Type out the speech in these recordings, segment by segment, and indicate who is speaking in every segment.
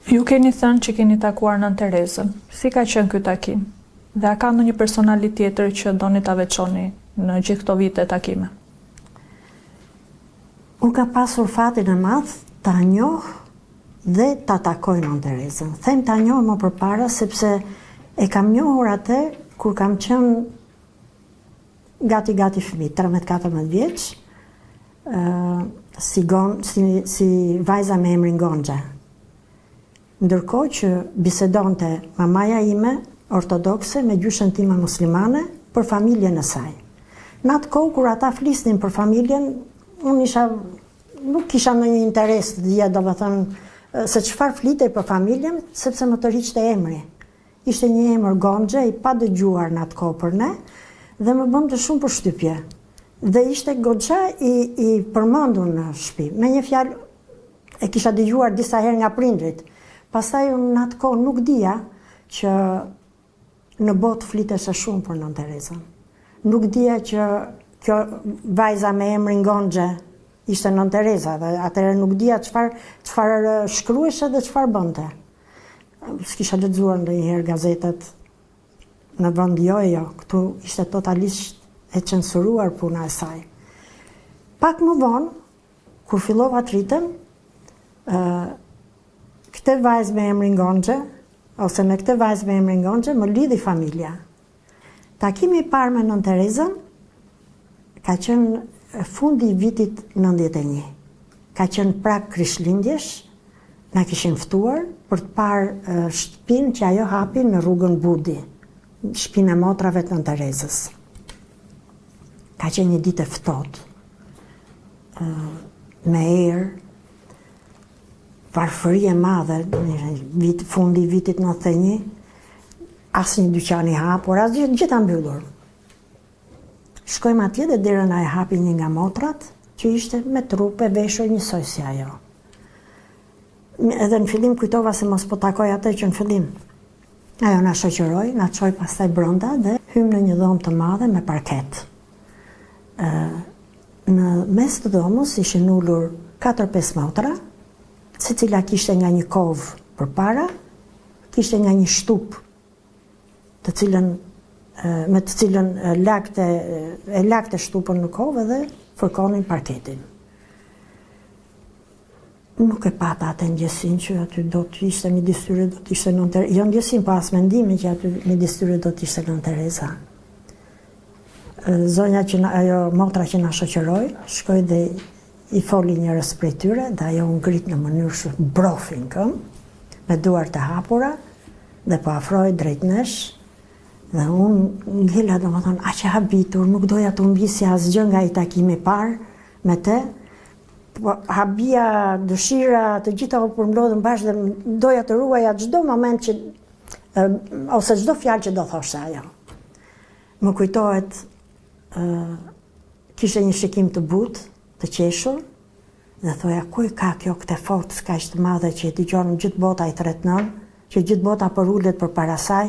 Speaker 1: Ju keni thënë që keni takuar Nën Terezën. Si ka qenë ky takim? Dhe a ka ndonjë personalitet tjetër që doni ta veçoni në gjithë këto vite takime?
Speaker 2: Unë ka pasur fatin e madh ta njoh dhe ta takoj Nën Terezën. Them ta njoh më përpara sepse e kam njohur atë kur kam qenë gati fëmijë, 13-14 vjeç, si vajza me emrin Gonxha. Ndërkohë që bisedonte mamaja ime ortodokse me gjyshen time muslimane për familjen e saj. Në atë kohë kur ata flisnin për familjen, unë nuk kisha ndonjë interes të dija domethënë se çfarë flitej për familjen, sepse më të riqte emri. Ishte një emër Gonxha i pa dëgjuar në atë kohë për ne dhe më bëmte shumë përshtypje. Dhe ishte goxha i përmendur në shtëpi. Me një fjalë e kisha dëgjuar disa herë nga prindrit. Pastaj unë në atë kohë nuk dija që në botë fliteshe shumë për Nën Terezën. Nuk dija që kjo vajza me emrin Gonxha ishte Nën Tereza dhe atëherë nuk dija çfarë shkruheshe dhe çfarë bënte. S'kisha lexuar ndonjëherë gazetat në vend jo. Këtu ishte totalisht e censuruar puna e saj. Pak më vonë, kur fillova të rritem, këtë vajzë me emrin Gonxha, ose me këtë vajzë me emrin Gonxha, më lidhi familja. Takimi i parë me Nën Terezën ka qenë fundi i vitit 91. Ka qenë prak Krishtlindjesh, na kishin ftuar për të parë shtëpinë që ajo hapi në rrugën Budi, shtëpinë e motrave të Nën Terezës. Ka qenë një ditë e ftohtë, me erë, varfëri e madhe, fundi i vitit 91, asnjë dyqan i hapur, asgjë, gjitha mbyllur. Shkojmë atje dhe derën e hapi një nga motrat, që ishte me trupe veshur njësoj si ajo. Edhe në fillim kujtova se mos po takoj atë që në fillim. Ajo na shoqëroi, na çoi pastaj brenda dhe hym në një dhomë të madhe me parket. Në mes të dhomës ishin ulur 4-5 motra, secila kishte nga një kovë përpara, kishte nga një shtup, me të cilën e lagte shtupën në kovë dhe fërkonin parketin. Nuk e pata atë ndjesin që aty do të ishte midis tyre, do të ishte Nën Tereza. Jo ndjesin, po as mendimin që aty midis tyre do të ishte Nën Tereza. Zonja ajo motra që na shoqëroi, shkoi dhe i foli njërës prej tyre, dhe ajo ngrit në mënyrë shumë brofi në këmbë, me duart e hapura, dhe po afroi drejt nesh, dhe unë ngela domethënë aq e habitur, nuk doja të humbisja asgjë nga i takimi i parë me te, po habia, dëshira, të gjitha u përmblodhen bashkë dhe doja të ruaja çdo moment që ose çdo fjalë që do thoshte ajo. Më kujtohet kishte një shikim të butë, të qeshur, dhe thoja, ku i ka kjo këtë forcë kaq të madhe që i dëgjon gjithë bota i tretnon, që gjithë bota përullet përpara saj.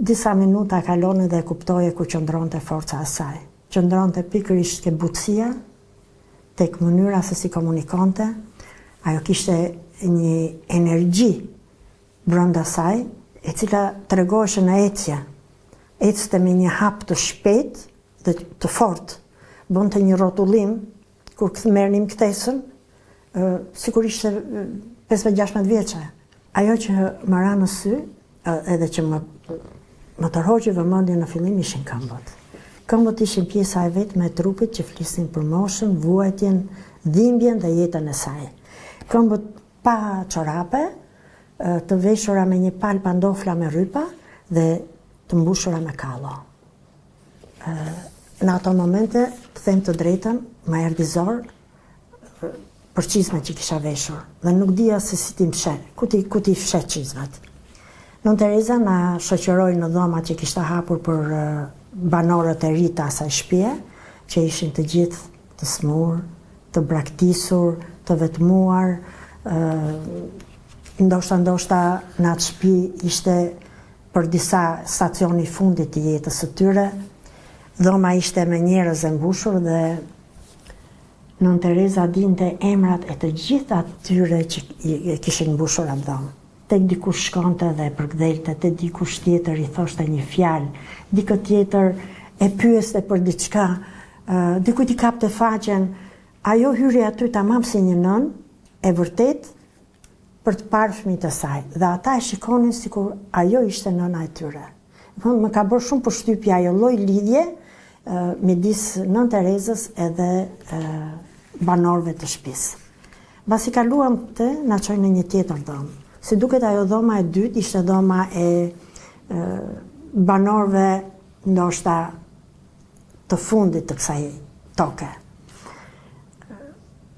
Speaker 2: Disa minuta kalonin dhe e kuptoje ku qëndronte forca e saj. Qëndronte pikërisht ke butësia, tek mënyra se si komunikonte. Ajo kishte një energji brenda saj, e cila tregoheshe në ecje. Ecte me një hap të shpejt dhe të fortë. Bënte një rrotullim kur merrnim ktesën, sikur ishte 15-16 vjeçe. Ajo që më ra në sy, edhe që më tërhoqi vëmendjen në fillim ishin këmbët. Këmbët ishin pjesa e vetme e trupit që flisnin për moshën, vuajtjen, dhimbjen dhe jetën e saj. Këmbët pa çorape, të veshura me një palë pantofla me rrypa dhe të mbushura me kallo. Në ato momente, të them të drejtën, më erdhi zor për çizmet që kisha veshur dhe nuk dija se si ti mshe, ku ti fshet çizmet. Nën Tereza na shoqëroi në dhomat që kishte hapur për banorët e ri të asaj shtëpie, që ishin të gjithë të smur, të braktisur, të vetmuar, ndoshta në atë shtëpi ishte për disa stacioni fundit të jetës së tyre. Dhoma ishte me njerëz e mbushur dhe Nën Tereza dinte emrat e të gjithë atyre që i kishin mbushur atë dhomë. Tek dikush shkonte dhe përkthelte, te dikush tjetër i thoshte një fjalë, dikë tjetër e pyeste për diçka, dikujt i kapte faqen, ajo hyri aty tamam si një nën, e vërtet, për të parë fëmijët e saj. Dhe ata e shikonin sikur ajo ishte nëna e tyre. Më ka bërë shumë përshtypje ajo lloj lidhje midis nën Terezës edhe banorëve të shtëpisë. Mbasi kaluam të na çojnë në një tjetër dhomë. Si duket ajo dhoma e dytë ishte dhoma e banorëve ndoshta të fundit të kësaj toke.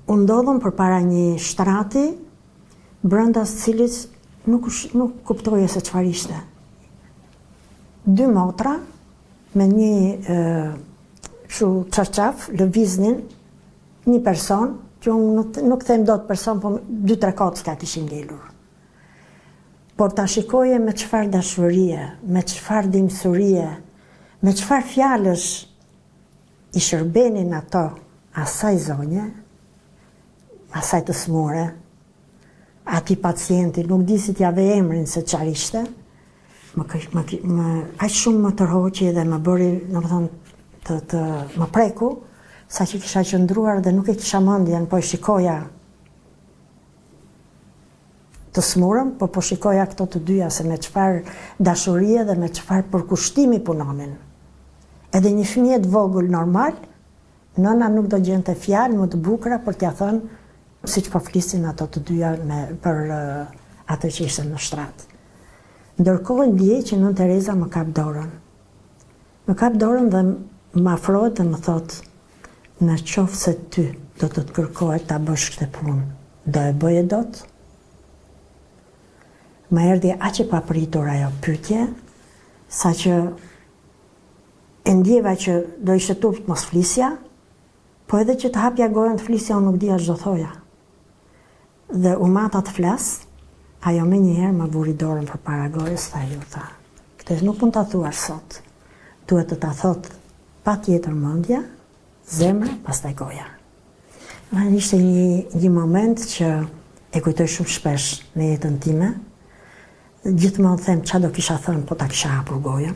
Speaker 2: U ndodhëm përpara një shtrati brenda së cilit nuk kuptoje se çfarë ishte. 2 motra me një çarçaf lëviznin një person, që unë nuk them dot person, po 2-3 kocka kishin ngelur. Por ta shikoje me çfarë dashurie, me çfarë dimësurie, me çfarë fjalësh i shërbenin ato asaj zonje, asaj të smure, ati pacienti, nuk di si t'ja dhe emrin se çfarë ishte, aq shumë më tërhoqi dhe më bëri, më preku, sa që kisha qëndruar dhe nuk e kisha mendjen, po e shikoja të smurëm, po shikoja këto të dyja se me çfarë dashurie dhe me çfarë përkushtimi punonin. Edhe një fëmijë të vogël normal, nëna nuk do gjente fjalë më të bukura për t'ia thënë siç po flisin ato të dyja për atë që ishte në shtrat. Ndërkohë ndjej që nën Tereza më kap dorën. Më kap dorën dhe më afrohet dhe më thotë: "Në qoftë se ty do të kërkohet ta bësh këtë punë, do e bëje dot?" Më erdhi aq e papritur ajo pyetje, sa që e ndjeva që do ishte turp mos flisja, po edhe që të hapja gojën të flisja, unë nuk dija ç'do thoja. Dhe u mata të flas, ajo me njëherë më vuri dorën përpara gojës, tha: "Këtë nuk mund ta thuash sot. Duhet të ta thot patjetër mendja, zemra, pastaj goja." Ishte një moment që e kujtoj shumë shpesh në jetën time. Gjithmonë them çfarë do kisha thënë po ta kisha hapur gojën,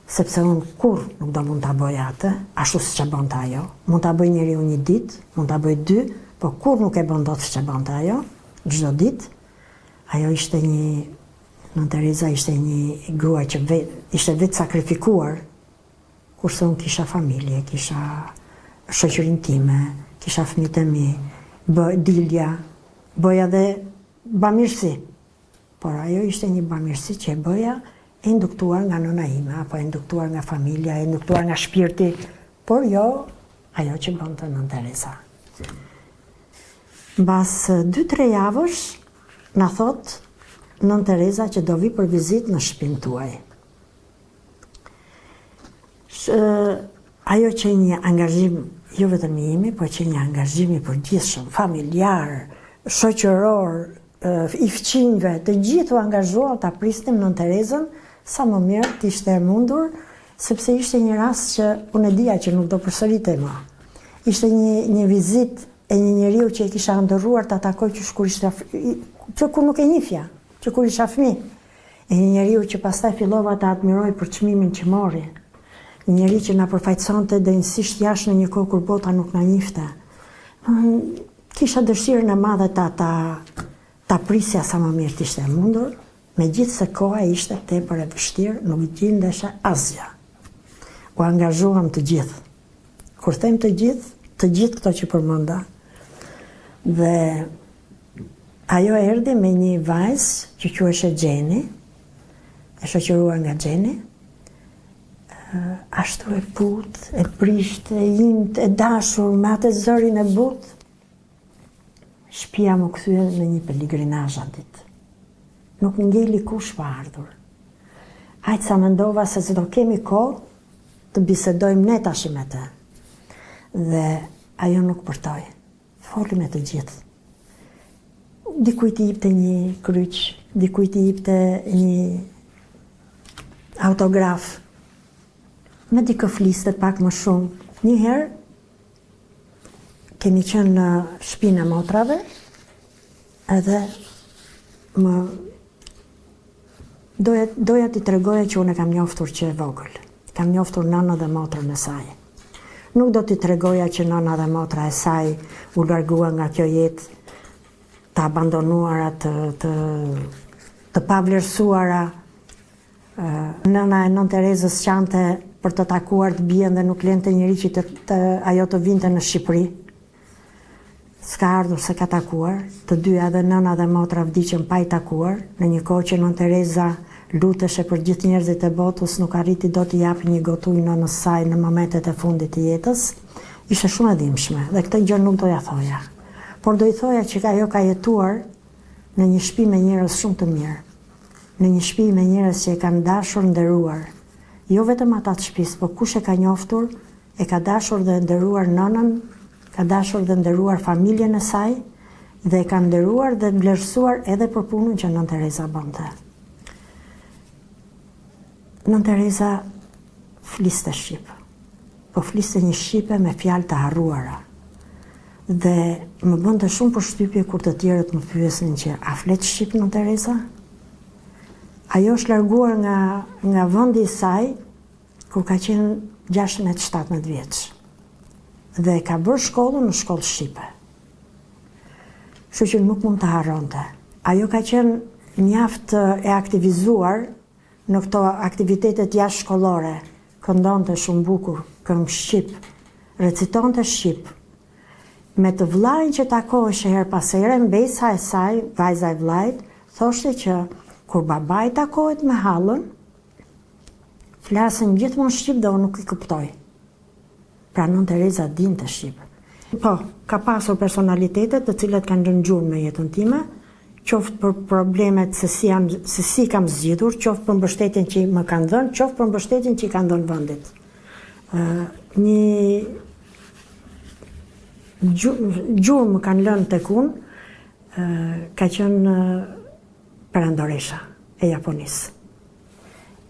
Speaker 2: sepse unë kurrë nuk do mund ta bëja atë, ashtu siç e bënte ajo. Mund ta bëj njeriu një ditë, mund ta bëj 2, po kurrë nuk e bën dot siç e bënte ajo, çdo ditë. Ajo ishte nën Tereza ishte një grua që ishte vetë sakrifikuar, kurse unë kisha familje, kisha shoqërinë time, kisha fëmijët e mi, dilja, bëja dhe bamirësi. Por ajo ishte një bamirësi që e bëja e induktuar nga nëna ime, apo e induktuar nga familja, e induktuar nga shpirti, por jo ajo që bënte nën Tereza. Mbas 2-3 javësh, na thot nën Tereza që do vi për vizitë në shtëpinë tuaj. Ajo që një angazhim, jo vetëm i imi, po që një angazhim i përgjithshëm, familjar, shoqëror, i fëqinjve, të gjithë u angazhuan ta prisnim nën Terezën sa më mirë të ishte mundur, sepse ishte një rast që unë e dija që nuk do përsëritej më. Ishte një vizitë e një njeriu që e kisha ndërruar ta takoj që kur nuk e njifja, që kur isha fëmijë. E një njeriu që pastaj fillova ta admiroj për çmimin që mori. Një njeri që na përfaqësonte denjësisht jashtë në një kohë kur bota nuk na njifte. Kisha dëshirën e madhe ta prisja sa më mirë të ishte mundur, megjithse koha ishte tepër e vështirë, nuk gjendesha asgjë. U angazhuam të gjithë. Kur them të gjithë këto që përmenda. Dhe ajo erdhi me një vajzë që quhej Gjeni, e shoqëruar nga Gjeni, ashtu e butë, e prishtë, e imtë, e dashur, me atë zërin e butë. Shtëpia më kthye në një peligrinazh atë ditë. Nuk ngeli kush pa ardhur. Aq sa mendova se do kemi kohë të bisedojmë ne tash me të. Dhe ajo nuk përtoi. Foli me të gjithë. Dikujt i jepte një kryq, dikujt i jepte një autograf. Me dikë fliste pak më shumë. Një herë kemi qenë në shtëpinë e motrave, edhe doja t'i tregoja që unë e kam njoftur që e vogël. Kam njoftur nëna dhe motrën e saj. Nuk do t'i tregoja që nëna dhe motra e saj u largua nga kjo jetë, të abandonuara, të pavlerësuara. Nëna e nën Terezës qante për të takuar të bien dhe nuk lente njëri që ajo të vinte në Shqipëri. S'ka ardhur se ka takuar, të dyja dhe nëna dhe motra vdiqën pa i takuar, në një kohë që nën Tereza luteshe për gjithë njerëzit e botës, nuk arriti do t'i japi një gotuj nënës saj në momentet e fundit të jetës, ishte shumë e dhimbshme dhe këtë gjë nuk doja thoja. Por do i thoja që ajo ka jetuar në një shtëpi me njerëz shumë të mirë, në një shtëpi me njerëz që e kanë dashur, nderuar. Jo vetëm ata të shtëpisë, por kush e ka njoftur, e ka dashur dhe nderuar nënën, ka dashur dhe nderuar familjen e saj dhe e ka nderuar dhe vlerësuar edhe për punën që nën Tereza bënte. Nën Tereza fliste shqip, po fliste një shqipe me fjalë të harruara. Dhe më bënte shumë përshtypje kur të tjerët më pyesnin që a flet shqip nën Tereza? Ajo është larguar nga vendi i saj kur ka qenë 16-17 vjeç. Dhe ka bërë shkollën në shkollë shqipe. Kështu që nuk mund të harronte. Ajo ka qenë mjaft e aktivizuar në këto aktivitetet jashtëshkollore. Këndonte shumë bukur, këngë shqip, recitonte shqip. Me të vllajin që takoheshe her pas here, mbesa e saj, vajza e vllajt, thoshte që kur babai takohet me hallën, flasin gjithmonë shqip dhe unë nuk i kuptoj. Pra nën Tereza dinte shqip. Po, ka pasur personalitetet të cilat kanë rënë gjurmë në jetën time, qoftë për problemet se si kam zgjidhur, qoftë për mbështetjen që më kanë dhënë, qoftë për mbështetjen që i kanë dhënë vendit. Një gjurmë më kanë lënë tek unë, ka qenë Perandoresha e Japonisë.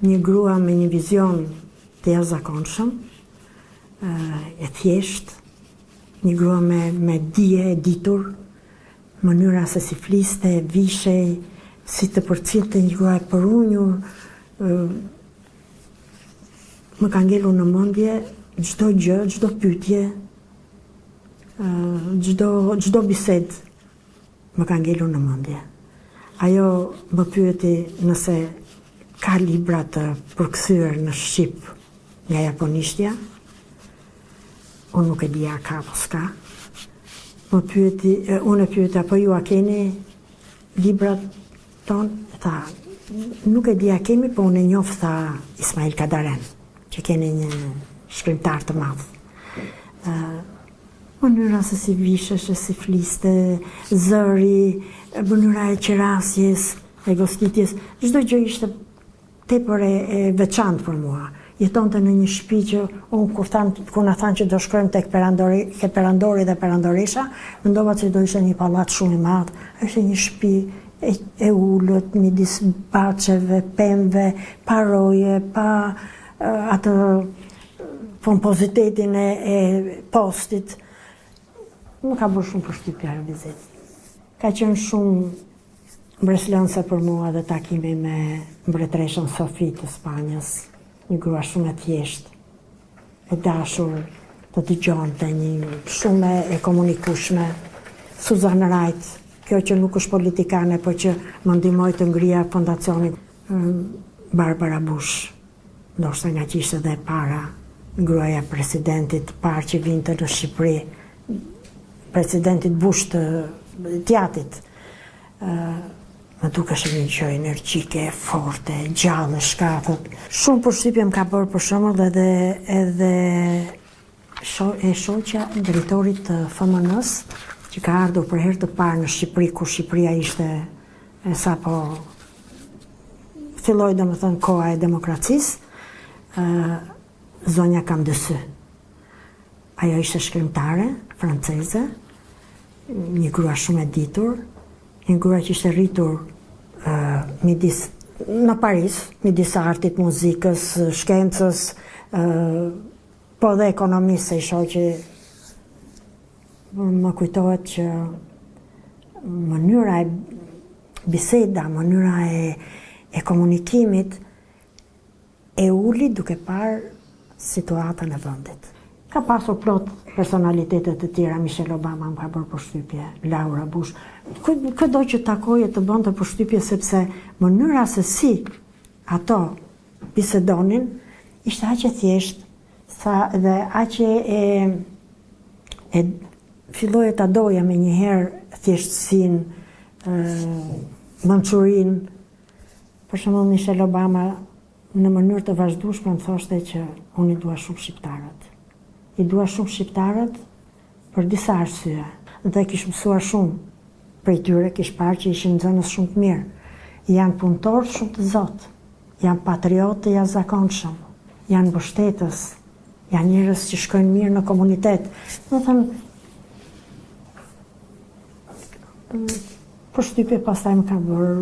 Speaker 2: Një grua me një vizion të jashtëzakonshëm, e thjesht, një grua me dije e ditur, mënyra se si fliste, vishej, si të përcillte, një grua e përunjur, më ka ngelur në mendje çdo gjë, çdo pyetje, çdo bisedë më ka ngelur në mendje. Ajo më pyeti nëse ka libra të përkthyer në shqip nga japonishtja. Unë nuk e dija ka apo s'ka. Unë e pyeta, po ju a keni librat tonë? Tha, nuk e dija kemi, po unë e njoh, tha Ismail Kadaren, që keni një shkrimtar të madh. Mënyra se si visheshe, si fliste, zëri, mënyra e qerasjes, e goskitjes, çdo gjë ishte tepër e veçantë për mua. Jetonte në një shtëpi që unë kur na thanë që do shkojmë tek Perandori dhe Perandoresha, mendova se do ishte një pallat shumë i madh. Është një shtëpi e ulët midis baçeve, pemëve, pa roje, pa atë pompozitetin e postit. Nuk ka bërë shumë përshtypje ajo vizitë. Ka qenë shumë mbreslënse për mua dhe takimi me mbretreshën Sofi të Spanjës, një grua shumë e thjeshtë, e dashur, të dëgjonte, një shumë e komunikueshme. Susan Wright, kjo që nuk është politikane, por që më ndihmoi të ngrija fondacionin. Barbara Bush, ndoshta nga që ishte dhe para, gruaja presidentit parë që vinte në Shqipëri, presidentit Bush të Tjatit. Më dukeshe një gjë energjike, forte, gjallë, shkatët. Shumë përshtypje më ka bërë për shembull edhe shoqja drejtorit të FMN-s, që ka ardhur për herë të parë në Shqipëri, kur Shqipëria ishte sapo filloi domethënë koha e demokracisë, zonja Camdesy. Ajo ishte shkrimtare franceze, një grua shumë e ditur, një grua që ishte rritur në Paris, midis artit, muzikës, shkencës, po dhe ekonomisë, se i shoh që më kujtohet që mënyra e biseda, mënyra e komunikimit e uli duke parë situatën e vendit. Ka pasur plot personalitetet të tjera, Michelle Obama më ka bërë përshtypje, Laura Bush. Këdo që takoje të bënte përshtypje sepse mënyra se si ato bisedonin ishte aq e thjeshtë dhe aq e filloi ta doja me njëherë thjeshtësinë, mençurinë. Për shembull, Michelle Obama në mënyrë të vazhdueshme më thoshte që unë i dua shumë shqiptarët. I dua shumë shqiptarët për disa arsye. Dhe kish mësuar shumë prej tyre, kish parë që ishin nxënës shumë të mirë. Janë punëtorë shumë të zotë, janë patriotë të jashtëzakonshëm, janë mbështetës, janë njerëz që shkojnë mirë në komunitet. Do të thënë, përshtypje pastaj më ka bërë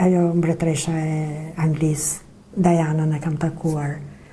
Speaker 2: ajo mbretëresha e Anglisë, Dianën e kam takuar.